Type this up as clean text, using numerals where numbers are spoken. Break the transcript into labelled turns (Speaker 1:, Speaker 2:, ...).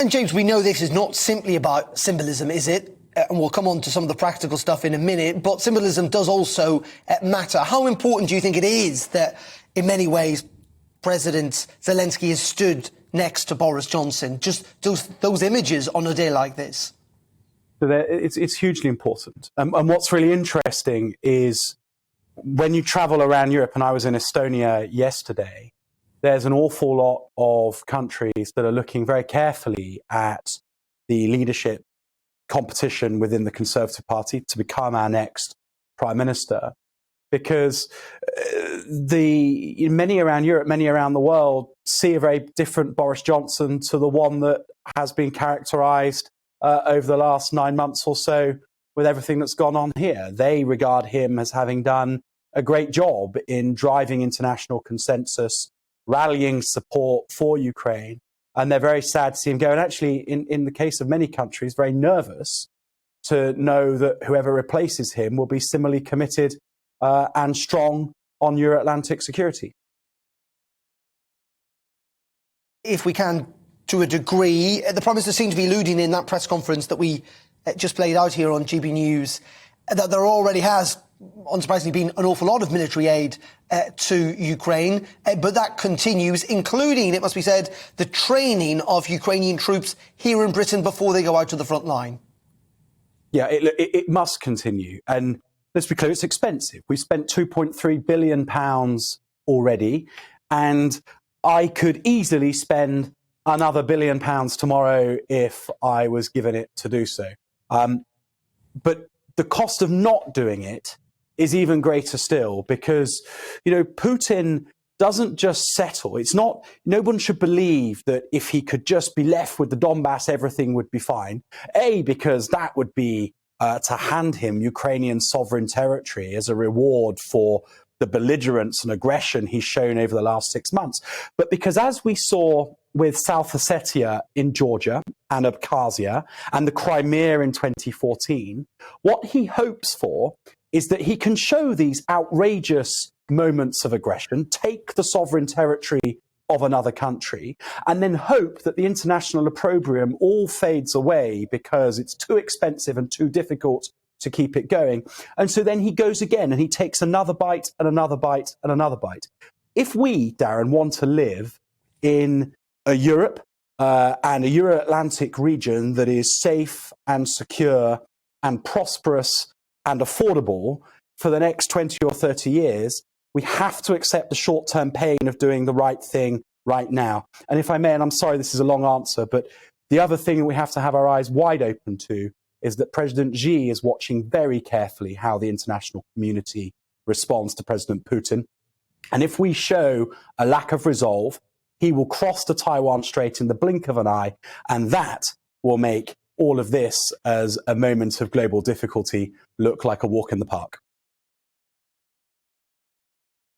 Speaker 1: And James, we know this is not simply about symbolism, is it? And we'll come on to some of the practical stuff in a minute, but symbolism does also matter. How important do you think it is that, in many ways, President Zelensky has stood next to Boris Johnson? Just those images on a day like this.
Speaker 2: So it's hugely important. And what's really interesting is when you travel around Europe, and I was in Estonia yesterday, there's an awful lot of countries that are looking very carefully at the leadership competition within the Conservative Party to become our next Prime Minister, because many around Europe, many around the world see a very different Boris Johnson to the one that has been characterised over the last 9 months or so with everything that's gone on here. They regard him as having done a great job in driving international consensus, rallying support for Ukraine, and they're very sad to see him go. And actually, in the case of many countries, very nervous to know that whoever replaces him will be similarly committed and strong on Euro-Atlantic security.
Speaker 1: If we can, to a degree, the Prime Minister seemed to be alluding in that press conference that we just played out here on GBNews that there already has, unsurprisingly, been an awful lot of military aid to Ukraine, but that continues, including, it must be said, the training of Ukrainian troops here in Britain before they go out to the front line.
Speaker 2: Yeah, it must continue. And let's be clear, it's expensive. We spent £2.3 billion already, and I could easily spend another £1 billion tomorrow if I was given it to do so. But the cost of not doing it is even greater still, because, Putin doesn't just settle. It's not, no one should believe that if he could just be left with the Donbass, everything would be fine. Because that would be to hand him Ukrainian sovereign territory as a reward for the belligerence and aggression he's shown over the last 6 months. But because, as we saw with South Ossetia in Georgia and Abkhazia and the Crimea in 2014, what he hopes for is that he can show these outrageous moments of aggression, take the sovereign territory of another country, and then hope that the international opprobrium all fades away because it's too expensive and too difficult to keep it going. And so then he goes again and he takes another bite and another bite and another bite. If we, Darren, want to live in a Europe and a Euro-Atlantic region that is safe and secure and prosperous and affordable for the next 20 or 30 years, we have to accept the short-term pain of doing the right thing right now. And if I may, and I'm sorry this is a long answer, but the other thing we have to have our eyes wide open to is that President Xi is watching very carefully how the international community responds to President Putin. And if we show a lack of resolve, he will cross the Taiwan Strait in the blink of an eye, and that will make all of this as a moment of global difficulty look like a walk in the park.